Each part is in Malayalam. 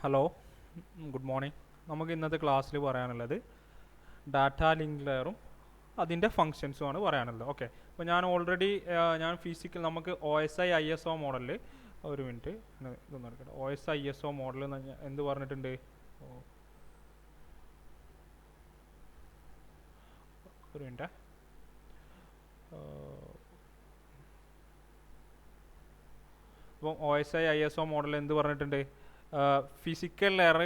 Hello, good morning. നമുക്ക് ഇന്നത്തെ ക്ലാസ്സിൽ പറയാനുള്ളത് ഡാറ്റ ലിങ്ക് ലെയറും അതിൻ്റെ ഫങ്ഷൻസുമാണ് പറയാനുള്ളത്. ഓക്കെ, അപ്പോൾ ഞാൻ ഓൾറെഡി നമുക്ക് OSI-ISO മോഡലിൽ ഒരു മിനിറ്റ് ഇതൊന്നും എടുക്കട്ടെ. OSI-ISO മോഡൽ എന്ത് പറഞ്ഞിട്ടുണ്ട്? ഒരു മിനിറ്റ്. അപ്പോൾ OSI-ISO മോഡൽ എന്ത് പറഞ്ഞിട്ടുണ്ട്? ഫിസിക്കൽ ലെയർ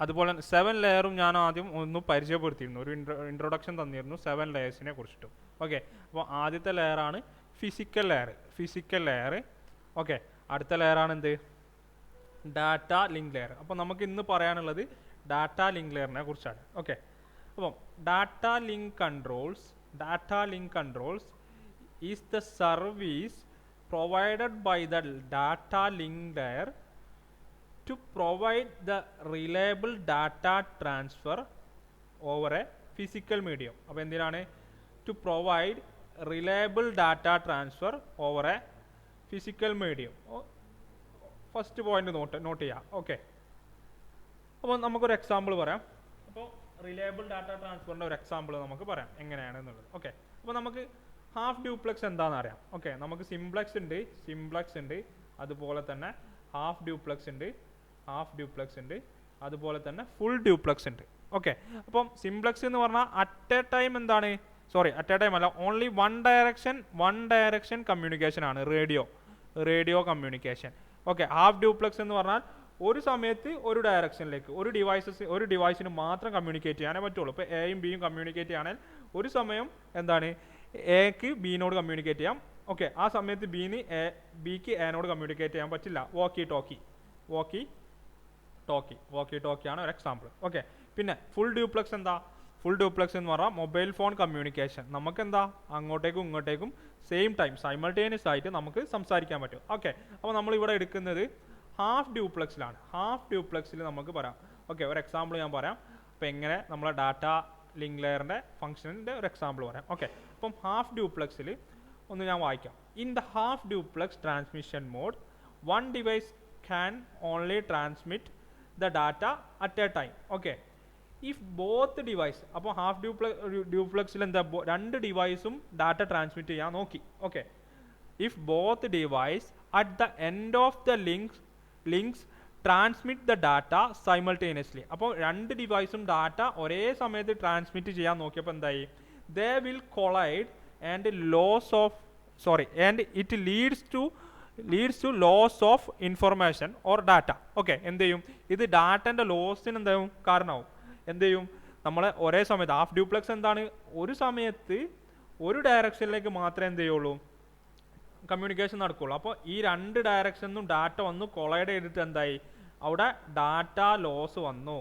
അതുപോലെ 7 ലെയറും ഞാൻ ആദ്യം ഒന്ന് പരിചയപ്പെടുത്തിയിരുന്നു, ഒരു ഇൻട്രൊഡക്ഷൻ തന്നിരുന്നു 7 ലെയേഴ്സിനെ കുറിച്ചിട്ടും. ഓക്കെ, അപ്പോൾ ആദ്യത്തെ ലെയറാണ് ഫിസിക്കൽ ലെയർ. ഓക്കെ, അടുത്ത ലെയറാണ് എന്ത്? Data link layer. അപ്പോൾ നമുക്ക് ഇന്ന് പറയാനുള്ളത് ഡാറ്റ ലിങ്ക് ലെയറിനെ കുറിച്ചാണ്. ഓക്കെ, അപ്പം data link controls is the service provided by the data link layer to provide the reliable data transfer over a physical medium. അപ്പോൾ എന്തിനാണ്? To provide reliable data transfer over a physical medium. First point note ചെയ്യാം. ഓക്കെ, അപ്പോൾ നമുക്കൊരു എക്സാമ്പിൾ പറയാം. അപ്പോൾ റിലയബിൾ ഡാറ്റ ട്രാൻസ്ഫറിൻ്റെ ഒരു എക്സാമ്പിൾ നമുക്ക് പറയാം എങ്ങനെയാണെന്നുള്ളത്. ഓക്കെ, അപ്പോൾ നമുക്ക് ഹാഫ് ഡ്യൂപ്ലെക്സ് എന്താണെന്ന് അറിയാം. ഓക്കെ, നമുക്ക് സിംപ്ലക്സ് ഉണ്ട്, അതുപോലെ തന്നെ ഹാഫ് ഡ്യൂപ്ലെക്സ് ഉണ്ട്, അതുപോലെ തന്നെ ഫുൾ ഡ്യൂപ്ലെക്സ് ഉണ്ട്. ഓക്കെ, അപ്പം സിംപ്ലക്സ് എന്ന് പറഞ്ഞാൽ at a time only one direction communication ആണ്, radio communication. Okay, half duplex എന്ന് പറഞ്ഞാൽ ഒരു സമയത്ത് ഒരു ഡയറക്ഷനിലേക്ക് ഒരു ഡിവൈസിന് മാത്രം കമ്മ്യൂണിക്കേറ്റ് ചെയ്യാനേ പറ്റുള്ളൂ. ഇപ്പോൾ എയും ബിയും കമ്മ്യൂണിക്കേറ്റ് ചെയ്യുകയാണെങ്കിൽ ഒരു സമയം എന്താണ് എക്ക് ബിനോട് കമ്മ്യൂണിക്കേറ്റ് ചെയ്യാം. ഓക്കെ, ആ സമയത്ത് ബിക്ക് എനോട് കമ്മ്യൂണിക്കേറ്റ് ചെയ്യാൻ പറ്റില്ല. വോക്കി ടോക്കി ആണ് ഒരു എക്സാമ്പിൾ. ഓക്കെ, പിന്നെ ഫുൾ ഡ്യൂപ്ലെക്സ് എന്താ? ഫുൾ ഡ്യൂപ്ലെക്സ് എന്ന് പറഞ്ഞാൽ മൊബൈൽ ഫോൺ കമ്മ്യൂണിക്കേഷൻ. നമുക്ക് എന്താ അങ്ങോട്ടേക്കും ഇങ്ങോട്ടേക്കും സെയിം ടൈം സൈമൾട്ടേനിയസ് ആയിട്ട് നമുക്ക് സംസാരിക്കാൻ പറ്റും. ഓക്കെ, അപ്പോൾ നമ്മളിവിടെ എടുക്കുന്നത് ഹാഫ് ഡ്യൂപ്ലെക്സിലാണ്. ഹാഫ് ഡ്യൂപ്ലെക്സിൽ നമുക്ക് പറയാം. ഓക്കെ, ഒരു എക്സാമ്പിൾ ഞാൻ പറയാം. അപ്പോൾ എങ്ങനെ നമ്മളെ ഡാറ്റ ലിങ്ക് ലെയറിൻ്റെ ഫംഗ്ഷനിൻ്റെ ഒരു എക്സാമ്പിൾ പറയാം. ഓക്കെ, അപ്പം ഹാഫ് ഡ്യൂപ്ലെക്സിൽ ഒന്ന് ഞാൻ വായിക്കാം. In the half duplex transmission mode one device can only transmit the data at a time. Okay, if both device, അപ്പോൾ ഹാഫ് ഡ്യൂപ്ലെക്സിൽ എന്താ രണ്ട് ഡിവൈസും ഡാറ്റ ട്രാൻസ്മിറ്റ് ചെയ്യാൻ നോക്കി. Okay, if both device at the end of the links transmit the data simultaneously. അപ്പോൾ രണ്ട് ഡിവൈസും ഡാറ്റ ഒരേ സമയത്ത് ട്രാൻസ്മിറ്റ് ചെയ്യാൻ നോക്കിയപ്പോൾ എന്തായി? They will collide and it leads to loss of information or data. Okay, എന്ത് ചെയ്യും? ഇത് ഡാറ്റൻ്റെ ലോസിന് എന്താവും? കാരണമാവും. എന്ത് ചെയ്യും? നമ്മൾ ഒരേ സമയത്ത് ഹാഫ് ഡ്യൂപ്ലെക്സ് എന്താണ്? ഒരു സമയത്ത് ഒരു ഡയറക്ഷനിലേക്ക് മാത്രമേ എന്ത് ചെയ്യുള്ളൂ? കമ്മ്യൂണിക്കേഷൻ നടക്കുള്ളൂ. അപ്പോൾ ഈ രണ്ട് ഡയറക്ഷനിലും ഡാറ്റ വന്നു കൊളൈഡ് ചെയ്തിട്ട് എന്തായി? അവിടെ ഡാറ്റ ലോസ് വന്നു.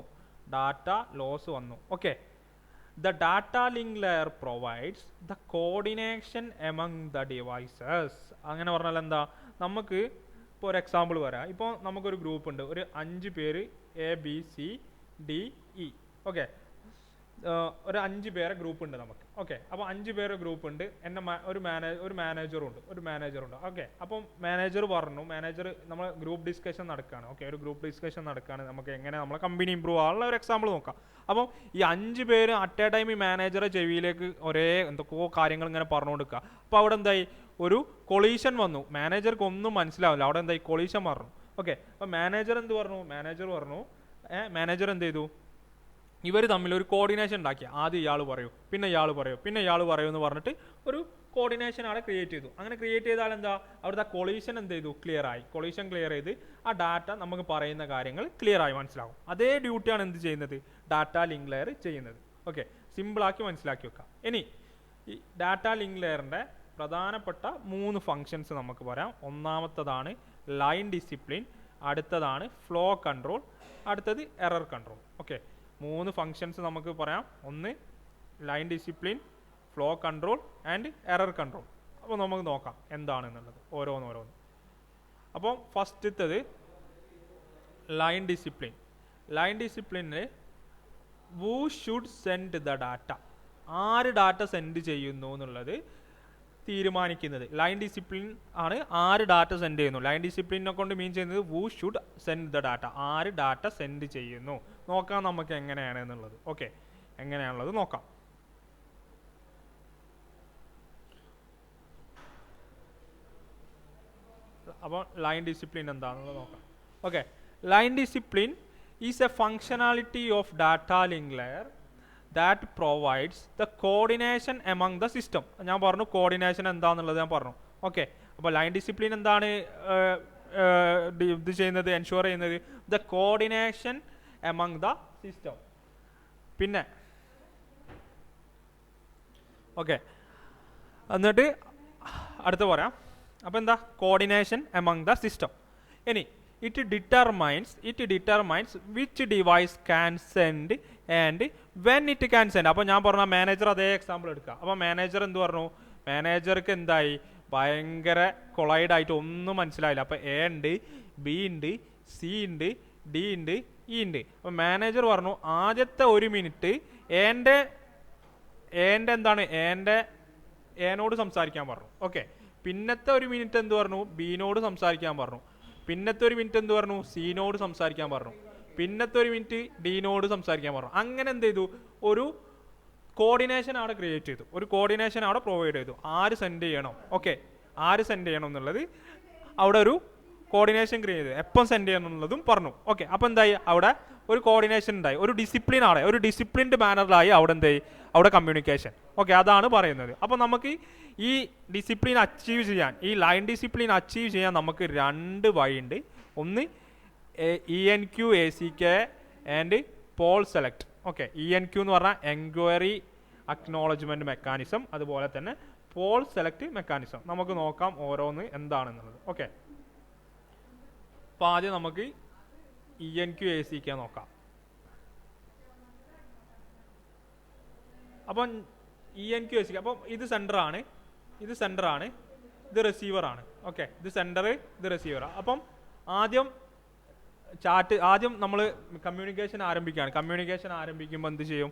Okay, the data link layer provides the coordination among the devices. അങ്ങനെ പറഞ്ഞാൽ എന്താ? നമുക്ക് ഇപ്പോൾ ഒരു എക്സാമ്പിൾ പറയാം. ഇപ്പോൾ നമുക്കൊരു ഗ്രൂപ്പ് ഉണ്ട്, ഒരു 5 പേര് ABCDE. ഓക്കെ, ഒരു 5 പേരെ ഗ്രൂപ്പ് ഉണ്ട് നമുക്ക്. ഓക്കെ, അപ്പോൾ 5 പേരെ ഗ്രൂപ്പ് ഉണ്ട്. ഒരു മാനേജറുണ്ട്. ഓക്കെ, അപ്പം മാനേജർ നമ്മൾ ഗ്രൂപ്പ് ഡിസ്കഷൻ നടക്കുകയാണ്. ഓക്കെ, ഒരു ഗ്രൂപ്പ് ഡിസ്കഷൻ നടക്കുകയാണ്. നമുക്ക് എങ്ങനെ നമ്മളെ കമ്പനി ഇമ്പ്രൂവ് ആകാനുള്ള ഒരു എക്സാമ്പിൾ നോക്കാം. അപ്പം ഈ 5 പേര് അറ്റ് എ ടൈം ഈ മാനേജറെ ചെവിയിലേക്ക് എന്തൊക്കെയോ കാര്യങ്ങൾ ഇങ്ങനെ പറഞ്ഞു കൊടുക്കുക. അപ്പോൾ അവിടെ എന്തായി? ഒരു കൊളീഷൻ വന്നു. മാനേജർക്ക് ഒന്നും മനസ്സിലാവില്ല. അവിടെ എന്തായി? കൊളീഷൻ പറഞ്ഞു. ഓക്കെ, അപ്പോൾ മാനേജർ എന്ത് ചെയ്തു? ഇവർ തമ്മിൽ ഒരു കോർഡിനേഷൻ ഉണ്ടാക്കി. ആദ്യം ഇയാൾ പറയൂ, പിന്നെ ഇയാൾ പറയൂ എന്ന് പറഞ്ഞിട്ട് ഒരു കോർഡിനേഷൻ അവിടെ ക്രിയേറ്റ് ചെയ്തു. അങ്ങനെ ക്രിയേറ്റ് ചെയ്താൽ എന്താ? അവിടുത്തെ കൊളീഷൻ എന്ത് ചെയ്തു? ക്ലിയർ ചെയ്ത് ആ ഡാറ്റ നമുക്ക് പറയുന്ന കാര്യങ്ങൾ ക്ലിയർ ആയി മനസ്സിലാവും. അതേ ഡ്യൂട്ടിയാണ് എന്ത് ചെയ്യുന്നത്? ഡാറ്റ ലിങ്ക് ലെയർ ചെയ്യുന്നത്. ഓക്കെ, സിമ്പിളാക്കി മനസ്സിലാക്കി വെക്കാം. ഇനി ഈ ഡാറ്റ ലിങ്ക് ലെയറിൻ്റെ പ്രധാനപ്പെട്ട 3 ഫങ്ഷൻസ് നമുക്ക് പറയാം. ഒന്നാമത്തതാണ് ലൈൻ ഡിസിപ്ലിൻ, അടുത്തതാണ് ഫ്ലോ കൺട്രോൾ, അടുത്തത് എറർ കൺട്രോൾ. ഓക്കെ, 3 ഫങ്ഷൻസ് നമുക്ക് പറയാം. ഒന്ന് line discipline, flow control and error control. അപ്പോൾ നമുക്ക് നോക്കാം എന്താണെന്നുള്ളത് ഓരോന്ന്. അപ്പോൾ ഫസ്റ്റത്തത് ലൈൻ ഡിസിപ്ലിന് who should send the data, ആര് ഡാറ്റ സെൻഡ് ചെയ്യുന്നു എന്നുള്ളത് തീരുമാനിക്കുന്നത്. ലൈൻ ഡിസിപ്ലിൻ ആണ് ആര് ഡാറ്റ സെൻഡ് ചെയ്യുന്നു. ലൈൻ ഡിസിപ്ലിനെ കൊണ്ട് മീൻ ചെയ്യുന്നത് who should send the data, ആര് ഡാറ്റ സെൻഡ് ചെയ്യുന്നു. നോക്കാം നമുക്ക് എങ്ങനെയാണ് എന്നുള്ളത്. ഓക്കെ, എങ്ങനെയാണുള്ളത് നോക്കാം. അപ്പോൾ ലൈൻ ഡിസിപ്ലിൻ എന്താണെന്നുള്ളത് നോക്കാം. Okay, line discipline is A functionality of data link layer that provides the coordination among the system. ഞാൻ പറഞ്ഞു കോർഡിനേഷൻ എന്താണെന്നുള്ളത് ഞാൻ പറഞ്ഞു. ഓക്കെ, അപ്പോൾ ലൈൻ ഡിസിപ്ലിൻ എന്താണ് ഇത് ചെയ്യുന്നത്, എൻഷുർ ചെയ്യുന്നത് the coordination among the system. പിന്നെ ഓക്കെ, എന്നിട്ട് അടുത്ത് പറയാം. അപ്പോൾ എന്താ കോർഡിനേഷൻ among the system. ഇനി it determines which device can send and when it can send. അപ്പോൾ ഞാൻ പറഞ്ഞ മാനേജർ അതേ എക്സാമ്പിൾ എടുക്കുക. അപ്പോൾ മാനേജർ എന്ത് പറഞ്ഞു, മാനേജർക്ക് എന്തായി ഭയങ്കര കൊളൈഡ് ആയിട്ട് ഒന്നും മനസ്സിലായില്ല. അപ്പോൾ എ ഉണ്ട്, ബി ഉണ്ട്, സി ഉണ്ട്, ഡി ഉണ്ട്, ഇ ഉണ്ട്. അപ്പോൾ മാനേജർ പറഞ്ഞു ആദ്യത്തെ 1 മിനിറ്റ് എൻ്റെ എന്താണ് എനോട് സംസാരിക്കാൻ പറഞ്ഞു. ഓക്കെ, പിന്നത്തെ 1 മിനിറ്റ് എന്ത് പറഞ്ഞു, ബിനോട് സംസാരിക്കാൻ പറഞ്ഞു. പിന്നത്തെ 1 മിനിറ്റ് എന്ത് പറഞ്ഞു, സിനോട് സംസാരിക്കാൻ പറഞ്ഞു. പിന്നത്തെ 1 മിനിറ്റ് ഡിനോട് സംസാരിക്കാൻ പറഞ്ഞു. അങ്ങനെ എന്ത് ചെയ്തു, ഒരു കോർഡിനേഷൻ അവിടെ ക്രിയേറ്റ് ചെയ്തു, ഒരു കോർഡിനേഷൻ അവിടെ പ്രൊവൈഡ് ചെയ്തു. ആര് സെൻഡ് ചെയ്യണം, ഓക്കെ, ആര് സെൻഡ് ചെയ്യണം എന്നുള്ളത് അവിടെ ഒരു കോർഡിനേഷൻ ക്രിയേറ്റ് ചെയ്തു. എപ്പം സെൻഡ് ചെയ്യണം എന്നുള്ളതും പറഞ്ഞു. ഓക്കെ, അപ്പോൾ എന്തായി, അവിടെ ഒരു കോർഡിനേഷൻ ഉണ്ടായി, ഒരു ഡിസിപ്ലിൻ ആണ്, ഒരു ഡിസിപ്ലിൻഡ് മാനറിലായി അവിടെ എന്തായി, അവിടെ കമ്മ്യൂണിക്കേഷൻ. ഓക്കെ, അതാണ് പറയുന്നത്. അപ്പോൾ നമുക്ക് ഈ ഡിസിപ്ലിൻ അച്ചീവ് ചെയ്യാൻ, ഈ ലൈൻ ഡിസിപ്ലിൻ അച്ചീവ് ചെയ്യാൻ നമുക്ക് 2 വഴിയുണ്ട്. ഒന്ന് ENQ ACK and poll select. Okay, ENQ എന്ന് പറഞ്ഞാൽ എൻക്വയറി അക്നോളജ്മെൻറ്റ് മെക്കാനിസം, അതുപോലെ തന്നെ പോൾ സെലക്ട് മെക്കാനിസം. നമുക്ക് നോക്കാം ഓരോന്ന് എന്താണെന്നുള്ളത്. ഓക്കെ, അപ്പോൾ ആദ്യം നമുക്ക് ENQ ACK നോക്കാം. അപ്പം ENQ ACK, അപ്പം ഇത് സെൻറ്ററാണ്, ഇത് സെൻറ്ററാണ്, ഇത് റിസീവറാണ്. ഓക്കെ, ഇത് സെൻറ്റർ, ഇത് റിസീവർ. അപ്പം ആദ്യം നമ്മൾ കമ്മ്യൂണിക്കേഷൻ ആരംഭിക്കുകയാണ്. കമ്മ്യൂണിക്കേഷൻ ആരംഭിക്കുമ്പോൾ എന്ത് ചെയ്യും,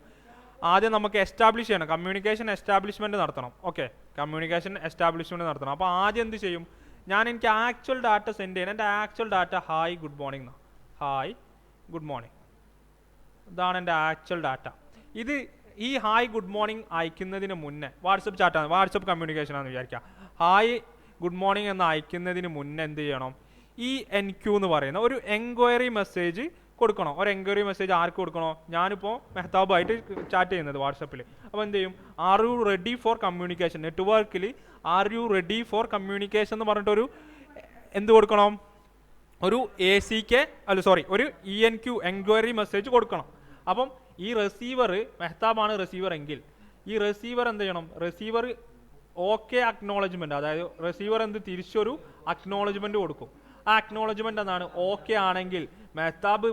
ആദ്യം നമുക്ക് എസ്റ്റാബ്ലിഷ് ചെയ്യണം, കമ്മ്യൂണിക്കേഷൻ എസ്റ്റാബ്ലിഷ്മെൻറ്റ് നടത്തണം. ഓക്കെ, കമ്മ്യൂണിക്കേഷൻ എസ്റ്റാബ്ലിഷ്മെൻറ്റ് നടത്തണം. അപ്പോൾ ആദ്യം എന്ത് ചെയ്യും, എനിക്ക് ആക്ച്വൽ ഡാറ്റ സെൻഡ് ചെയ്യണം. എൻ്റെ actual data hi good morning, hi good morning, ഇതാണ് എൻ്റെ ആക്ച്വൽ ഡാറ്റ. ഇത് ഈ ഹായ് ഗുഡ് മോർണിംഗ് അയക്കുന്നതിന് മുന്നേ വാട്സപ്പ് ചാറ്റാണ്, വാട്സപ്പ് കമ്മ്യൂണിക്കേഷൻ ആണെന്ന് വിചാരിക്കുക. ഹായ് ഗുഡ് മോർണിംഗ് എന്ന് അയക്കുന്നതിന് മുന്നേ എന്ത് ചെയ്യണം, ഈ NQ എന്ന് പറയുന്ന ഒരു എൻക്വയറി മെസ്സേജ് കൊടുക്കണം. ഒരു എൻക്വയറി മെസ്സേജ് ആർക്ക് കൊടുക്കണോ, ഞാനിപ്പോൾ മെഹ്താബായിട്ട് ചാറ്റ് ചെയ്യുന്നത് വാട്സപ്പിൽ. അപ്പോൾ എന്ത് ചെയ്യും, are you ready for communication, നെറ്റ്വർക്കിൽ are you ready for communication എന്ന് പറഞ്ഞിട്ടൊരു എന്ത് കൊടുക്കണം, ഒരു ഒരു ENQ എൻക്വയറി മെസ്സേജ് കൊടുക്കണം. അപ്പം ഈ റിസീവർ മെഹ്താബാണ് റിസീവർ എങ്കിൽ ഈ റിസീവർ എന്ത് ചെയ്യണം, റിസീവർ ഓക്കെ അക്നോളജ്മെൻറ്റ്, അതായത് റിസീവർ തിരിച്ചൊരു അക്നോളജ്മെൻറ്റ് കൊടുക്കും. ആ അക്നോളജ്മെൻറ്റ് എന്താണ്, ഓക്കെ ആണെങ്കിൽ മെഹ്താബ്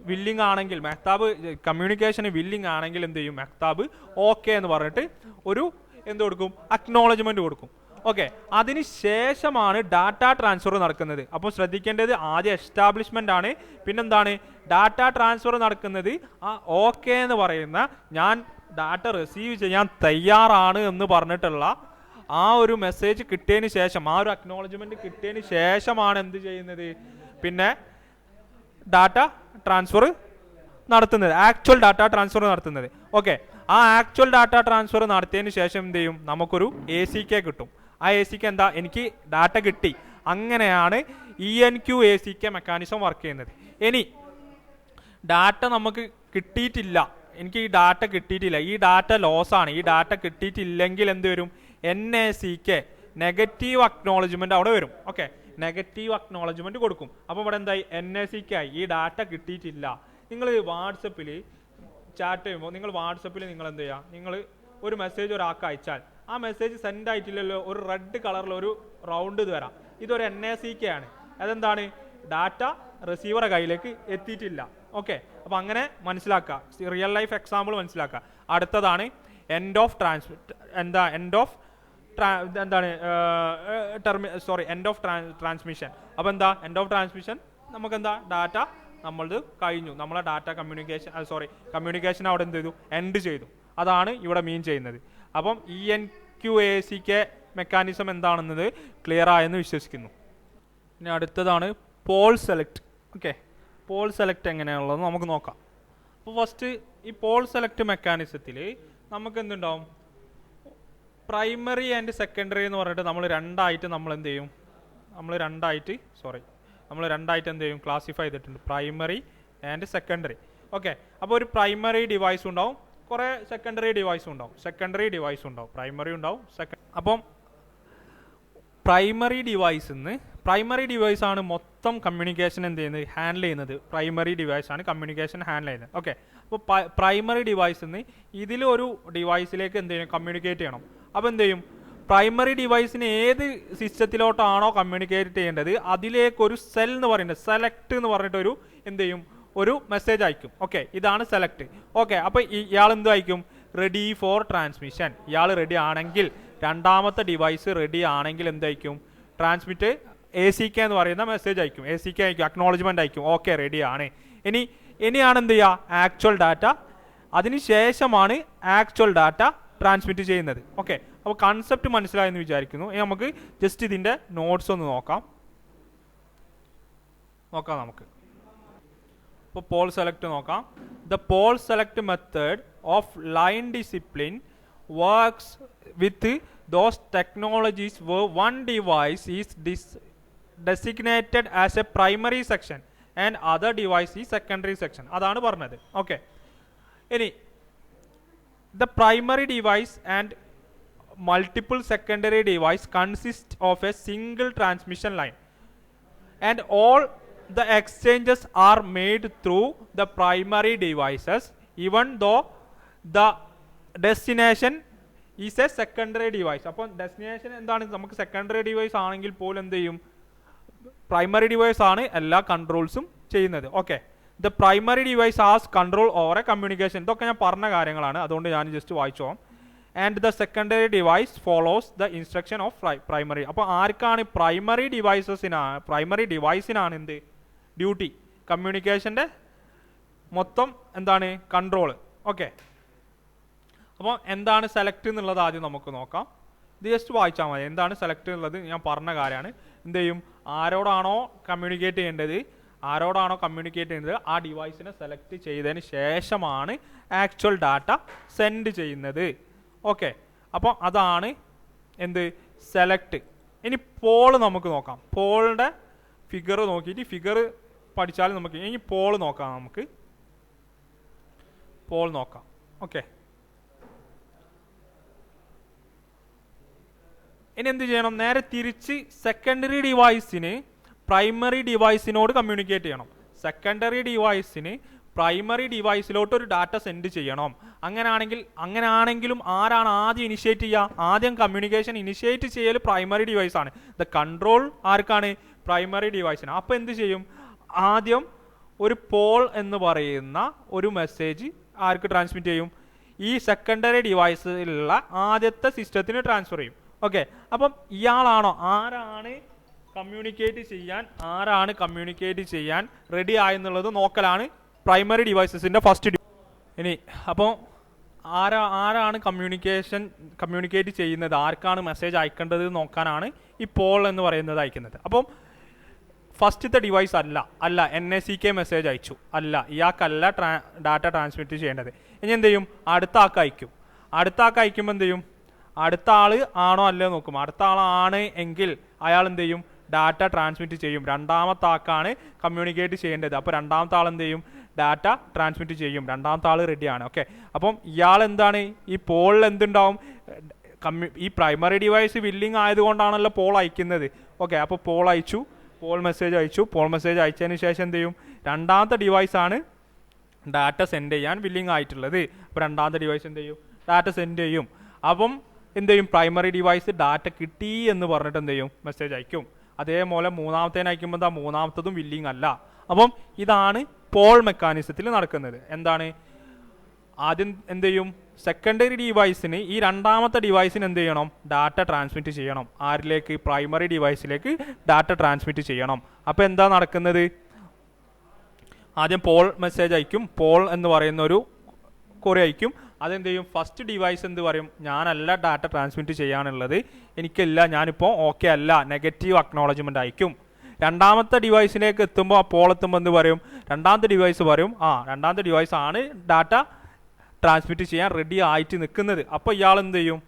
വില്ലിംഗ് ആണെങ്കിൽ, മെഹ്താബ് കമ്മ്യൂണിക്കേഷന് വില്ലിംഗ് ആണെങ്കിൽ എന്ത് ചെയ്യും, മെഹ്താബ് ഓക്കെ എന്ന് പറഞ്ഞിട്ട് ഒരു എന്ത് കൊടുക്കും, അക്നോളജ്മെൻറ്റ് കൊടുക്കും. ഓക്കെ, അതിന് ശേഷമാണ് ഡാറ്റ ട്രാൻസ്ഫർ നടക്കുന്നത്. അപ്പോൾ ശ്രദ്ധിക്കേണ്ടത് ആദ്യം എസ്റ്റാബ്ലിഷ്മെൻ്റ് ആണ്, പിന്നെന്താണ് ഡാറ്റ ട്രാൻസ്ഫർ നടക്കുന്നത്. ആ ഓക്കെ എന്ന് പറയുന്ന ഞാൻ ഡാറ്റ റിസീവ് ചെയ്യാൻ തയ്യാറാണ് എന്ന് പറഞ്ഞിട്ടുള്ള ആ ഒരു മെസ്സേജ് കിട്ടിയതിന് ശേഷം, ആ ഒരു അക്നോളജ്മെൻറ്റ് കിട്ടിയതിന് ശേഷമാണ് എന്ത് ചെയ്യുന്നത്, പിന്നെ ഡാറ്റ ട്രാൻസ്ഫർ നടത്തുന്നത്, ആക്ച്വൽ ഡാറ്റ ട്രാൻസ്ഫർ നടത്തുന്നത്. ഓക്കെ, ആ ആക്ച്വൽ ഡാറ്റ ട്രാൻസ്ഫർ നടത്തിയതിന് ശേഷം എന്ത് ചെയ്യും, നമുക്കൊരു ACK കിട്ടും. ആ ACK എന്താ, എനിക്ക് ഡാറ്റ കിട്ടി. അങ്ങനെയാണ് ENQ ACK മെക്കാനിസം വർക്ക് ചെയ്യുന്നത്. ഇനി ഡാറ്റ നമുക്ക് കിട്ടിയിട്ടില്ല, എനിക്ക് ഈ ഡാറ്റ കിട്ടിയിട്ടില്ല, ഈ ഡാറ്റ ലോസ് ആണ്, ഈ ഡാറ്റ കിട്ടിയിട്ടില്ലെങ്കിൽ എന്ത് വരും, NACK നെഗറ്റീവ് അക്നോളജ്മെൻറ്റ് അവിടെ വരും. ഓക്കെ, നെഗറ്റീവ് അക്നോളജ്മെൻറ്റ് കൊടുക്കും. അപ്പോൾ ഇവിടെ എന്തായി, NACK ആയി, ഈ ഡാറ്റ കിട്ടിയിട്ടില്ല. നിങ്ങൾ വാട്സപ്പിൽ ചാറ്റ് ചെയ്യുമ്പോൾ നിങ്ങൾ വാട്സപ്പിൽ നിങ്ങൾ എന്ത് ചെയ്യുക, നിങ്ങൾ ഒരു മെസ്സേജ് ഒരാൾക്ക് അയച്ചാൽ ആ മെസ്സേജ് സെൻഡ് ആയിട്ടില്ലല്ലോ, ഒരു റെഡ് കളറിൽ ഒരു റൗണ്ട് ഇത് വരാം, ഇതൊരു NACK ആണ്. അതെന്താണ്, ഡാറ്റ റിസീവറെ കയ്യിലേക്ക് എത്തിയിട്ടില്ല. ഓക്കെ, അപ്പോൾ അങ്ങനെ മനസ്സിലാക്കുക, റിയൽ ലൈഫ് എക്സാമ്പിൾ മനസ്സിലാക്കുക. അടുത്തതാണ് എൻഡ് ഓഫ് ട്രാൻസ്മിഷൻ. അപ്പോൾ എന്താ എൻഡ് ഓഫ് ട്രാൻസ്മിഷൻ, നമുക്കെന്താ ഡാറ്റ നമ്മളത് കഴിഞ്ഞു, നമ്മളെ ഡാറ്റ കമ്മ്യൂണിക്കേഷൻ അവിടെ എന്ത് ചെയ്തു, എൻഡ് ചെയ്തു. അതാണ് ഇവിടെ മീൻ ചെയ്യുന്നത്. അപ്പം ENQ ACK മെക്കാനിസം എന്താണെന്നത് ക്ലിയർ ആയെന്ന് വിശ്വസിക്കുന്നു. ഇനി അടുത്തതാണ് poll select. Okay, poll select എങ്ങനെയാണുള്ളത് നമുക്ക് നോക്കാം. അപ്പോൾ ഫസ്റ്റ് ഈ പോൾ സെലക്ട് മെക്കാനിസത്തിൽ നമുക്ക് എന്തുണ്ടാവും, പ്രൈമറി ആൻഡ് സെക്കൻഡറി എന്ന് പറഞ്ഞിട്ട് നമ്മൾ രണ്ടായിട്ട് എന്ത് ചെയ്യും, നമ്മൾ രണ്ടായിട്ട് എന്ത് ചെയ്യും, ക്ലാസിഫൈ ചെയ്തിട്ടുണ്ട്, പ്രൈമറി ആൻഡ് സെക്കൻഡറി. ഓക്കെ, അപ്പോൾ ഒരു പ്രൈമറി ഡിവൈസ് ഉണ്ടാവും, കുറേ സെക്കൻഡറി ഡിവൈസും ഉണ്ടാവും, പ്രൈമറി ഉണ്ടാവും, അപ്പം പ്രൈമറി ഡിവൈസാണ് മൊത്തം കമ്മ്യൂണിക്കേഷൻ എന്ത് ചെയ്യുന്നത്, ഹാൻഡിൽ ചെയ്യുന്നത്. പ്രൈമറി ഡിവൈസാണ് കമ്മ്യൂണിക്കേഷൻ ഹാൻഡിൽ ചെയ്യുന്നത്. ഓക്കെ, അപ്പോൾ പ്രൈമറി ഡിവൈസിൽ നിന്ന് ഇതിലൊരു ഡിവൈസിലേക്ക് എന്ത് ചെയ്യണം, കമ്മ്യൂണിക്കേറ്റ് ചെയ്യണം. അപ്പോൾ എന്ത് ചെയ്യും, പ്രൈമറി ഡിവൈസിന് ഏത് സിസ്റ്റത്തിലോട്ടാണോ കമ്മ്യൂണിക്കേറ്റ് ചെയ്യേണ്ടത് അതിലേക്കൊരു സെൽ എന്ന് പറയുന്നത്, സെലക്ട് എന്ന് പറഞ്ഞിട്ടൊരു എന്ത് ചെയ്യും, ഒരു മെസ്സേജ് അയക്കും. ഓക്കെ, ഇതാണ് സെലക്ട്. ഓക്കെ, അപ്പോൾ ഇയാൾ എന്ത് അയക്കും, റെഡി ഫോർ ട്രാൻസ്മിഷൻ. ഇയാൾ റെഡി ആണെങ്കിൽ, രണ്ടാമത്തെ ഡിവൈസ് റെഡി ആണെങ്കിൽ എന്തയക്കും, ട്രാൻസ്മിറ്റ് ACK എന്ന് പറയുന്ന മെസ്സേജ് അയക്കും, ACK അയക്കും, അക്നോളജ്മെന്റ് അയക്കും. ഓക്കെ, റെഡിയാണ്. ഇനിയാണ് എന്ത് ചെയ്യുക, ആക്ച്വൽ ഡാറ്റ. അതിനുശേഷമാണ് ആക്ച്വൽ ഡാറ്റ ട്രാൻസ്മിറ്റ് ചെയ്യുന്നത്. ഓക്കെ, അപ്പോൾ കൺസെപ്റ്റ് മനസ്സിലായെന്ന് വിചാരിക്കുന്നു. ഇനി നമുക്ക് ജസ്റ്റ് ഇതിൻ്റെ നോട്ട്സ് ഒന്ന് നോക്കാം നമുക്ക്. ഇപ്പോൾ പോൾ സെലക്ട് നോക്കാം. The poll select method of line discipline works with those technologies where one device is designated as a primary section and other device is secondary section. അതാണ് പറഞ്ഞത്. ഓക്കെ, ഇനി the primary device and multiple secondary device consist of a single transmission line and all the exchanges are made through the primary devices even though the destination is A secondary device. അപ്പോൾ ഡെസ്റ്റിനേഷൻ എന്താണ്, നമുക്ക് സെക്കൻഡറി ഡിവൈസ് ആണെങ്കിൽ പോലും എന്ത് ചെയ്യും, പ്രൈമറി ഡിവൈസ് ആണ് എല്ലാ കൺട്രോൾസും ചെയ്യുന്നത്. Okay, the primary device has control over A communication. ഇതൊക്കെ ഞാൻ പറഞ്ഞ കാര്യങ്ങളാണ്, അതുകൊണ്ട് ഞാൻ ജസ്റ്റ് വായിച്ചു പോകാം. And the secondary device follows the instruction of primary. അപ്പോൾ ആർക്കാണ്, പ്രൈമറി ഡിവൈസിനാണ് എന്ത് ഡ്യൂട്ടി, കമ്മ്യൂണിക്കേഷൻ്റെ മൊത്തം എന്താണ് കൺട്രോൾ. ഓക്കെ, അപ്പോൾ എന്താണ് സെലക്ട് എന്നുള്ളത് ആദ്യം നമുക്ക് നോക്കാം. ഇത് ജസ്റ്റ് വായിച്ചാൽ മതി. എന്താണ് സെലക്ട് എന്നുള്ളത് ഞാൻ പറഞ്ഞ കാര്യമാണ്. എന്ത് ചെയ്യും, ആരോടാണോ കമ്മ്യൂണിക്കേറ്റ് ചെയ്യേണ്ടത് ആ ഡിവൈസിനെ സെലക്ട് ചെയ്തതിന് ശേഷമാണ് ആക്ച്വൽ ഡാറ്റ സെൻഡ് ചെയ്യുന്നത്. ഓക്കെ, അപ്പോൾ അതാണ് എന്ത് സെലക്ട്. ഇനി പോൾ നമുക്ക് നോക്കാം. പോളിൻ്റെ ഫിഗർ നോക്കിയിട്ട് ഫിഗർ പഠിച്ചാൽ നമുക്ക് ഇനി പോൾ നോക്കാം. ഓക്കെ, ഇനി എന്ത് ചെയ്യണം, നേരെ തിരിച്ച് സെക്കൻഡറി ഡിവൈസിന് പ്രൈമറി ഡിവൈസിനോട് കമ്മ്യൂണിക്കേറ്റ് ചെയ്യണം. സെക്കൻഡറി ഡിവൈസിന് പ്രൈമറി ഡിവൈസിലോട്ട് ഒരു ഡാറ്റ സെൻഡ് ചെയ്യണം. അങ്ങനെയാണെങ്കിലും ആരാണ് ആദ്യം ഇനിഷ്യേറ്റ് ചെയ്യുക, ആദ്യം കമ്മ്യൂണിക്കേഷൻ ഇനിഷ്യേറ്റ് ചെയ്യൽ പ്രൈമറി ഡിവൈസാണ്. ദ കൺട്രോൾ ആർക്കാണ്, പ്രൈമറി ഡിവൈസിന്. അപ്പോൾ എന്ത് ചെയ്യും, ആദ്യം ഒരു പോൾ എന്ന് പറയുന്ന ഒരു മെസ്സേജ് ആർക്ക് ട്രാൻസ്മിറ്റ് ചെയ്യും, ഈ സെക്കൻഡറി ഡിവൈസിലുള്ള ആദ്യത്തെ സിസ്റ്റത്തിന് ട്രാൻസ്ഫർ ചെയ്യും. ഓക്കെ, അപ്പം ആരാണ് കമ്മ്യൂണിക്കേറ്റ് ചെയ്യാൻ റെഡി ആയെന്നുള്ളത് നോക്കലാണ് പ്രൈമറി ഡിവൈസസിൻ്റെ ഫസ്റ്റ്. ഇനി അപ്പോൾ ആരാണ് കമ്മ്യൂണിക്കേറ്റ് ചെയ്യുന്നത്, ആർക്കാണ് മെസ്സേജ് അയക്കേണ്ടത് നോക്കാനാണ് ഈ പോൾ എന്ന് പറയുന്നത് അയക്കുന്നത്. അപ്പം ഫസ്റ്റത്തെ ഡിവൈസ് അല്ല NACK മെസ്സേജ് അയച്ചു, ഇയാൾക്കല്ല ഡാറ്റ ട്രാൻസ്മിറ്റ് ചെയ്യേണ്ടത്. ഇനി എന്ത് ചെയ്യും, അടുത്ത ആൾക്ക് അയക്കുമ്പോൾ എന്ത് ചെയ്യും, അടുത്ത ആൾ ആണോ അല്ലേ നോക്കും. അടുത്ത ആളാണ് എങ്കിൽ അയാൾ എന്ത് ചെയ്യും, ഡാറ്റ ട്രാൻസ്മിറ്റ് ചെയ്യും. രണ്ടാമത്തെ ആൾക്കാണ് കമ്മ്യൂണിക്കേറ്റ് ചെയ്യേണ്ടത്. അപ്പോൾ രണ്ടാമത്തെ ആൾ എന്ത് ചെയ്യും, ഡാറ്റ ട്രാൻസ്മിറ്റ് ചെയ്യും. രണ്ടാമത്തെ ആൾ റെഡിയാണ്. ഓക്കെ, അപ്പം ഇയാൾ എന്താണ്, ഈ പോളിൽ എന്തുണ്ടാവും, ഈ പ്രൈമറി ഡിവൈസ് വില്ലിങ് ആയതുകൊണ്ടാണല്ലോ പോൾ അയക്കുന്നത്. ഓക്കെ, അപ്പോൾ പോൾ മെസ്സേജ് അയച്ചതിന് ശേഷം എന്ത് ചെയ്യും, രണ്ടാമത്തെ ഡിവൈസാണ് ഡാറ്റ സെൻഡ് ചെയ്യാൻ വില്ലിങ് ആയിട്ടുള്ളത്. അപ്പോൾ രണ്ടാമത്തെ ഡിവൈസ് എന്ത് ചെയ്യും, ഡാറ്റ സെൻഡ് ചെയ്യും. അപ്പം എന്ത് ചെയ്യും, പ്രൈമറി ഡിവൈസ് ഡാറ്റ കിട്ടി എന്ന് പറഞ്ഞിട്ട് എന്ത് ചെയ്യും, മെസ്സേജ് അയക്കും. അതേപോലെ മൂന്നാമത്തേന് അയക്കുമ്പോൾ എന്താ, മൂന്നാമത്തതും വില്ലിങ് അല്ല. അപ്പം ഇതാണ് പോൾ മെക്കാനിസത്തിൽ നടക്കുന്നത്. എന്താണ്, ആദ്യം എന്ത് ചെയ്യും, സെക്കൻഡറി ഡിവൈസിന്, ഈ രണ്ടാമത്തെ ഡിവൈസിന് എന്ത് ചെയ്യണം, ഡാറ്റ ട്രാൻസ്മിറ്റ് ചെയ്യണം. ആരിലേക്ക്, പ്രൈമറി ഡിവൈസിലേക്ക് ഡാറ്റ ട്രാൻസ്മിറ്റ് ചെയ്യണം. അപ്പോൾ എന്താ നടക്കുന്നത്, ആദ്യം പോൾ മെസ്സേജ് അയക്കും, പോൾ എന്ന് പറയുന്ന ഒരു കുറി അയക്കും. അതെന്ത് ചെയ്യും, ഫസ്റ്റ് ഡിവൈസ് എന്ത് പറയും, ഞാനല്ല ഡാറ്റ ട്രാൻസ്മിറ്റ് ചെയ്യാനുള്ളത്, എനിക്കില്ല, ഞാനിപ്പോൾ ഓക്കെ അല്ല, നെഗറ്റീവ് അക്നോളജ്മെൻ്റ് അയക്കും. രണ്ടാമത്തെ ഡിവൈസിലേക്ക് എത്തുമ്പോൾ എന്ത് പറയും, രണ്ടാമത്തെ ഡിവൈസ് പറയും രണ്ടാമത്തെ ഡിവൈസ് ആണ് ഡാറ്റ ട്രാൻസ്മിറ്റ് ചെയ്യാൻ റെഡി ആയിട്ട് നിൽക്കുന്നത്. അപ്പോൾ ഇയാളെന്ത് ചെയ്യും,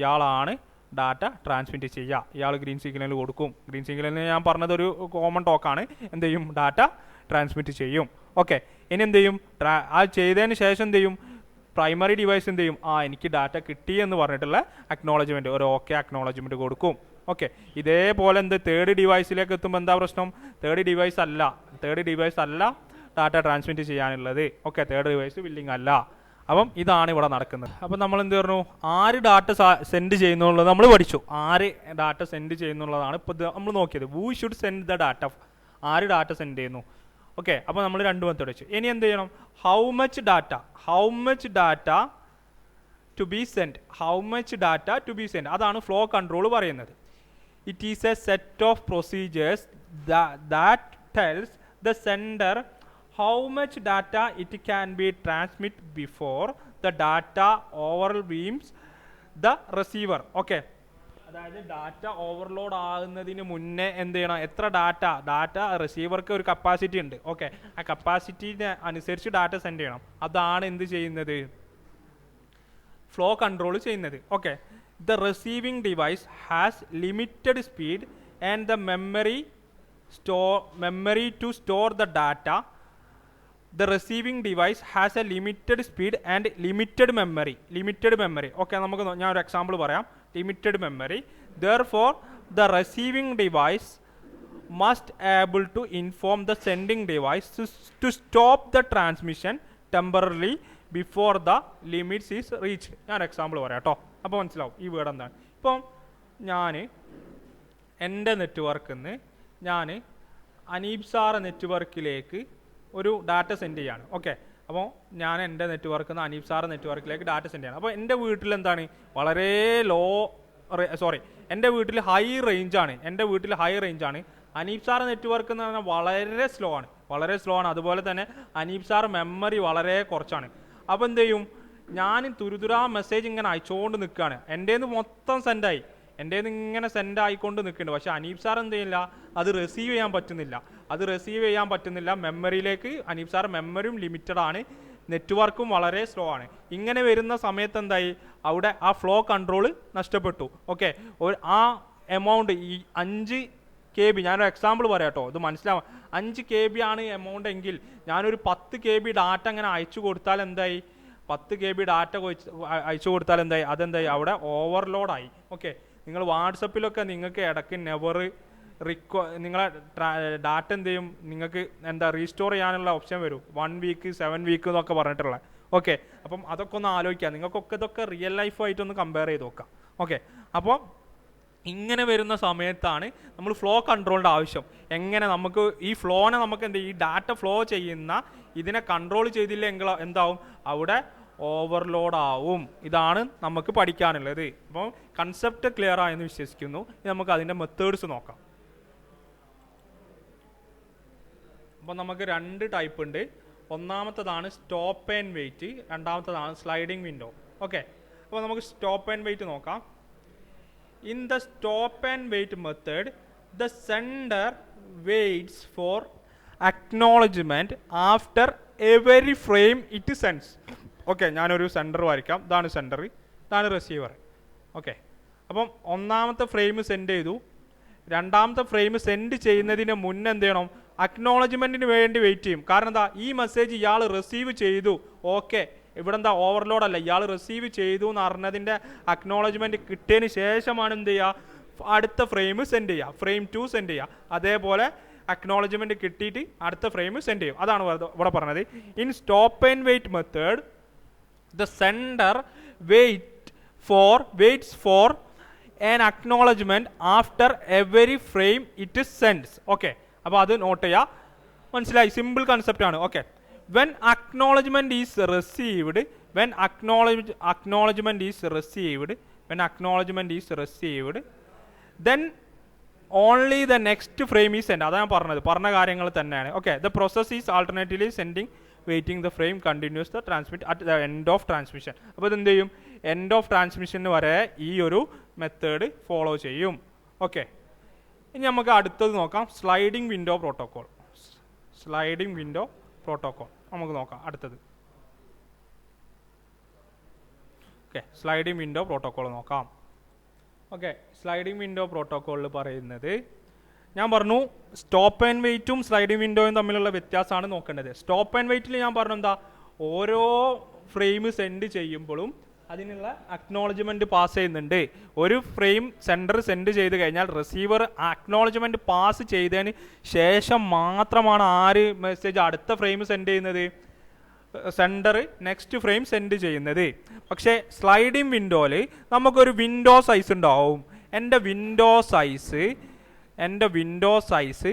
ഇയാളാണ് ഡാറ്റ ട്രാൻസ്മിറ്റ് ചെയ്യുക. ഇയാൾ ഗ്രീൻ സിഗ്നൽ കൊടുക്കും. ഗ്രീൻ സിഗ്നലിന് ഞാൻ പറഞ്ഞതൊരു കോമൺ ടോക്കാണ്. എന്ത് ചെയ്യും, ഡാറ്റ ട്രാൻസ്മിറ്റ് ചെയ്യും. ഓക്കെ, ഇനി എന്ത് ചെയ്യും, ആ ചെയ്തതിന് ശേഷം എന്ത് ചെയ്യും, പ്രൈമറി ഡിവൈസ് എന്ത് ചെയ്യും, എനിക്ക് ഡാറ്റ കിട്ടി എന്ന് പറഞ്ഞിട്ടുള്ള അക്നോളജ്മെൻറ്റ്, ഒരു ഓക്കെ അക്നോളജ്മെൻറ്റ് കൊടുക്കും. ഓക്കെ, ഇതേപോലെ തേർഡ് ഡിവൈസിലേക്ക് എത്തുമ്പോൾ എന്താ പ്രശ്നം, തേർഡ് ഡിവൈസ് അല്ല ഡാറ്റ ട്രാൻസ്മിറ്റ് ചെയ്യാനുള്ളത്. ഓക്കെ, തേർഡ് ഡിവൈസ് വില്ലിംഗ് അല്ല. അപ്പം ഇതാണ് ഇവിടെ നടക്കുന്നത്. അപ്പം നമ്മൾ എന്ത് പറഞ്ഞു, ആര് ഡാറ്റ സെൻഡ് ചെയ്യുന്നുള്ളത് നമ്മൾ പഠിച്ചു. ആര് ഡാറ്റ സെൻഡ് ചെയ്യുന്നുള്ളതാണ് ഇപ്പോൾ നമ്മൾ നോക്കിയത്. Who should send the data, ആര് ഡാറ്റ സെൻഡ് ചെയ്യുന്നു. ഓക്കെ, അപ്പോൾ നമ്മൾ 2 മെത്തേഡ് വെച്ചു. ഇനി എന്ത് ചെയ്യണം, how much data to be send, അതാണ് ഫ്ലോ കൺട്രോൾ പറയുന്നത്. It is a set of procedures that tells the sender how much data it can be transmit before the data overwhelms the receiver. Okay, അതായത് ഡാറ്റ ഓവർലോഡ് ആകുന്നതിന് മുന്നേ എന്ത് ചെയ്യണം, എത്ര ഡാറ്റ റിസീവർക്ക് ഒരു കപ്പാസിറ്റി ഉണ്ട്. ഓക്കെ, ആ കപ്പാസിറ്റിനെ അനുസരിച്ച് ഡാറ്റ സെൻഡ് ചെയ്യണം. അതാണ് എന്ത് ചെയ്യുന്നത്, ഫ്ലോ കൺട്രോൾ ചെയ്യുന്നത്. Okay, the receiving device has limited speed and the memory to store the data. The receiving device has a limited speed and limited memory. Okay, ഞാൻ ഒരു എക്സാമ്പിൾ പറയാം. Limited memory. Therefore, the receiving device must able to inform the sending device to stop the transmission temporarily before the limits is reached. ഞാൻ എക്സാമ്പിൾ പറയാം കേട്ടോ, അപ്പോൾ മനസ്സിലാവും ഈ വേർഡ് എന്താണ്. ഇപ്പം ഞാൻ എൻ്റെ നെറ്റ്വർക്കിൽ നിന്ന് ഞാൻ അനീബ് സാർ നെറ്റ്വർക്കിലേക്ക് ഒരു ഡാറ്റ സെൻഡ് ചെയ്യാണ്. ഓക്കെ, അപ്പോൾ ഞാൻ എൻ്റെ നെറ്റ്വർക്കിൽ നിന്ന് അനീബ് സാർ നെറ്റ്വർക്കിലേക്ക് ഡാറ്റ സെൻഡ് ചെയ്യണം. അപ്പോൾ എൻ്റെ വീട്ടിൽ എന്താണ്, വളരെ എൻ്റെ വീട്ടിൽ ഹൈ റേഞ്ചാണ്. അനീബ് സാർ നെറ്റ്വർക്ക് എന്ന് പറഞ്ഞാൽ വളരെ സ്ലോ ആണ്. അതുപോലെ തന്നെ അനീബ് സാർ മെമ്മറി വളരെ കുറച്ചാണ്. അപ്പോൾ എന്ത് ചെയ്യും, ഞാൻ തുരുതുരാ മെസ്സേജ് ഇങ്ങനെ അയച്ചുകൊണ്ട് നിൽക്കുകയാണ്. എൻ്റെ മൊത്തം സെൻഡായി, ഇങ്ങനെ സെൻഡ് ആയിക്കൊണ്ട് നിൽക്കുന്നുണ്ട്. പക്ഷേ അനീബ് സാർ എന്ത് ചെയ്യില്ല, അത് റിസീവ് ചെയ്യാൻ പറ്റുന്നില്ല. മെമ്മറിയിലേക്ക് അനീബ് സാർ മെമ്മറിയും ലിമിറ്റഡ് ആണ്, നെറ്റ്വർക്കും വളരെ സ്ലോ ആണ്. ഇങ്ങനെ വരുന്ന സമയത്ത് എന്തായി, അവിടെ ആ ഫ്ലോ കൺട്രോൾ നഷ്ടപ്പെട്ടു. ഓക്കെ, ആ എമൗണ്ട് ഈ 5 KB, ഞാനൊരു എക്സാമ്പിൾ പറയാം കേട്ടോ, ഇത് മനസ്സിലാവാം. 5 KB ആണ് എമൗണ്ട് എങ്കിൽ ഞാനൊരു 10 KB ഡാറ്റ അങ്ങനെ അയച്ചു കൊടുത്താൽ എന്തായി, 10 KB ഡാറ്റ അയച്ചു കൊടുത്താൽ എന്തായി, അവിടെ ഓവർലോഡായി. ഓക്കെ, നിങ്ങൾ വാട്സപ്പിലൊക്കെ നിങ്ങൾക്ക് ഇടയ്ക്ക് നിങ്ങളെ ഡാറ്റ എന്ത് ചെയ്യും, നിങ്ങൾക്ക് റീസ്റ്റോർ ചെയ്യാനുള്ള ഓപ്ഷൻ വരും. 1 വീക്ക് 7 വീക്ക് എന്നൊക്കെ പറഞ്ഞിട്ടുള്ള. ഓക്കെ, അപ്പം അതൊക്കെ ഒന്ന് ആലോചിക്കാം. നിങ്ങൾക്കൊക്കെ ഇതൊക്കെ റിയൽ ലൈഫായിട്ടൊന്ന് കമ്പയർ ചെയ്ത് നോക്കാം. ഓക്കെ, അപ്പോൾ ഇങ്ങനെ വരുന്ന സമയത്താണ് നമ്മൾ ഫ്ലോ കൺട്രോളിൻ്റെ ആവശ്യം. എങ്ങനെ നമുക്ക് ഈ ഫ്ലോനെ നമുക്ക് ഈ ഡാറ്റ ഫ്ലോ ചെയ്യുന്ന ഇതിനെ കൺട്രോൾ ചെയ്തില്ലെങ്കിൽ എന്താവും, അവിടെ ഓവർലോഡ് ആവും. ഇതാണ് നമുക്ക് പഠിക്കാനുള്ളത്. അപ്പോൾ കൺസെപ്റ്റ് ക്ലിയർ ആയെന്ന് വിശ്വസിക്കുന്നു. നമുക്ക് അതിൻ്റെ മെത്തേഡ്സ് നോക്കാം. അപ്പോൾ നമുക്ക് 2 ടൈപ്പ് ഉണ്ട്. ഒന്നാമത്തതാണ് സ്റ്റോപ്പ് ആൻഡ് വെയിറ്റ്, രണ്ടാമത്തതാണ് സ്ലൈഡിംഗ് വിൻഡോ. ഓക്കെ, അപ്പോൾ നമുക്ക് സ്റ്റോപ്പ് ആൻഡ് വെയിറ്റ് നോക്കാം. In the stop and wait method, the sender waits for acknowledgement after every frame it sends. Okay, ഞാനൊരു സെൻഡർ വരയ്ക്കാം. ഇതാണ് സെൻഡർ, ഇതാണ് റിസീവർ. ഓക്കെ, അപ്പം ഒന്നാമത്തെ ഫ്രെയിം സെൻഡ് ചെയ്തു. രണ്ടാമത്തെ ഫ്രെയിം സെൻഡ് ചെയ്യുന്നതിന് മുന്നേ എന്ത് ചെയ്യണം, അക്നോളജ്മെൻറ്റിന് വേണ്ടി വെയിറ്റ് ചെയ്യും. കാരണം എന്താ, ഈ മെസ്സേജ് ഇയാൾ റിസീവ് ചെയ്തു. ഓക്കെ, ഇവിടെ എന്താ ഓവർലോഡ് അല്ല, ഇയാൾ റിസീവ് ചെയ്തു എന്ന് അറിഞ്ഞതിൻ്റെ അക്നോളജ്മെൻറ്റ് കിട്ടിയതിന് ശേഷമാണ് എന്ത് ചെയ്യുക, അടുത്ത ഫ്രെയിം സെൻഡ് ചെയ്യുക, ഫ്രെയിം 2 സെൻഡ് ചെയ്യുക. അതേപോലെ അക്നോളജ്മെൻറ്റ് കിട്ടിയിട്ട് അടുത്ത ഫ്രെയിം സെൻഡ് ചെയ്യും. അതാണ് ഇവിടെ പറഞ്ഞത്. In stop and wait method, the sender waits for an acknowledgement after every frame it sends. Okay, അപ്പോൾ അത് നോട്ട് ചെയ്യുക. മനസ്സിലായി, സിമ്പിൾ കൺസെപ്റ്റ് ആണ്. Okay, when acknowledgement is received, then only the next frame is sent. അതാണ് പറഞ്ഞ കാര്യങ്ങൾ തന്നെയാണ്. Okay, the process is alternatively sending waiting the frame continuous the transmit at the end of transmission. അപ്പോൾ ഇത് എന്ത് ചെയ്യും, എൻഡ് ഓഫ് ട്രാൻസ്മിഷന് വരെ ഈ ഒരു മെത്തേഡ് ഫോളോ ചെയ്യും. ഓക്കെ, ഇനി നമുക്ക് അടുത്തത് നോക്കാം, sliding window protocol. Sliding window protocol നമുക്ക് നോക്കാം അടുത്തത്. ഓക്കെ, സ്ലൈഡിംഗ് വിൻഡോ പ്രോട്ടോക്കോൾ നോക്കാം. ഓക്കെ, സ്ലൈഡിംഗ് വിൻഡോ പ്രോട്ടോക്കോളിൽ പറയുന്നത്, ഞാൻ പറഞ്ഞു സ്റ്റോപ്പ് ആൻഡ് വെയിറ്റും സ്ലൈഡിംഗ് വിൻഡോയും തമ്മിലുള്ള വ്യത്യാസമാണ് നോക്കേണ്ടത്. സ്റ്റോപ്പ് ആൻഡ് വെയിറ്റിൽ ഞാൻ പറഞ്ഞു എന്താ, ഓരോ ഫ്രെയിം സെൻഡ് ചെയ്യുമ്പോഴും അതിനുള്ള അക്നോളജ്മെൻറ്റ് പാസ് ചെയ്യുന്നുണ്ട്. ഒരു ഫ്രെയിം സെൻഡർ സെൻഡ് ചെയ്ത് കഴിഞ്ഞാൽ റിസീവർ അക്നോളജ്മെൻറ്റ് പാസ് ചെയ്തതിന് ശേഷം മാത്രമാണ് ആര് മെസ്സേജ് അടുത്ത ഫ്രെയിം സെൻഡ് ചെയ്യുന്നത്, സെൻഡർ നെക്സ്റ്റ് ഫ്രെയിം സെൻഡ് ചെയ്യുന്നത്. പക്ഷേ സ്ലൈഡിംഗ് വിൻഡോയിൽ നമുക്കൊരു വിൻഡോ സൈസ് ഉണ്ടാവും. എൻ്റെ വിൻഡോ സൈസ്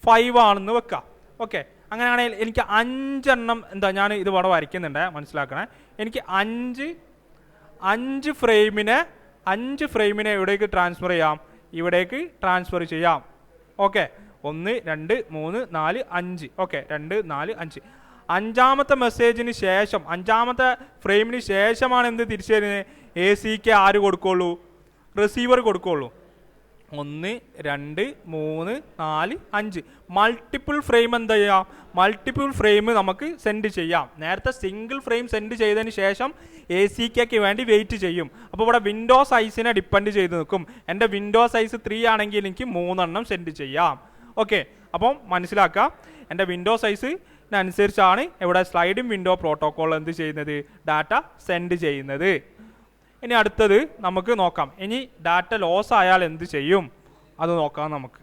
5 ആണെന്ന് വെക്കാം. ഓക്കെ, അങ്ങനെയാണെങ്കിൽ എനിക്ക് 5 എണ്ണം എന്താ, ഞാൻ ഇത് ഇവിടെ വരയ്ക്കുന്നുണ്ട്, മനസ്സിലാക്കണേ. എനിക്ക് 5 ഫ്രെയിമിനെ എവിടേക്ക് ട്രാൻസ്ഫർ ചെയ്യാം, ഇവിടേക്ക് ട്രാൻസ്ഫർ ചെയ്യാം. ഓക്കെ, 1 2 3 4 5. ഓക്കെ, 2 4 5. അഞ്ചാമത്തെ മെസ്സേജിന് ശേഷം, അഞ്ചാമത്തെ ഫ്രെയിമിന് ശേഷമാണ് എന്ത് തിരിച്ചു തരുന്നത്, ACK ആര് കൊടുക്കുള്ളൂ, റിസീവർ കൊടുക്കുള്ളൂ. 1 2 3 4 5 മൾട്ടിപ്പിൾ ഫ്രെയിം എന്താ ചെയ്യാം, മൾട്ടിപ്പിൾ ഫ്രെയിം നമുക്ക് സെൻഡ് ചെയ്യാം. നേരത്തെ സിംഗിൾ ഫ്രെയിം സെൻഡ് ചെയ്തതിന് ശേഷം ACKക്ക് വേണ്ടി വെയിറ്റ് ചെയ്യും. അപ്പോൾ ഇവിടെ വിൻഡോ സൈസിനെ ഡിപ്പെൻഡ് ചെയ്ത് നിൽക്കും. എൻ്റെ വിൻഡോ സൈസ് 3 ആണെങ്കിൽ എനിക്ക് 3 എണ്ണം സെൻഡ് ചെയ്യാം. ഓക്കെ, അപ്പം മനസ്സിലാക്കാം, എൻ്റെ വിൻഡോ സൈസിനനുസരിച്ചാണ് ഇവിടെ സ്ലൈഡിംഗ് വിൻഡോ പ്രോട്ടോക്കോൾ എന്ത് ചെയ്യുന്നത്, ഡാറ്റ സെൻഡ് ചെയ്യുന്നത്. ഇനി അടുത്തത് നമുക്ക് നോക്കാം, ഇനി ഡാറ്റ ലോസ് ആയാൽ എന്ത് ചെയ്യും അത് നോക്കാം നമുക്ക്.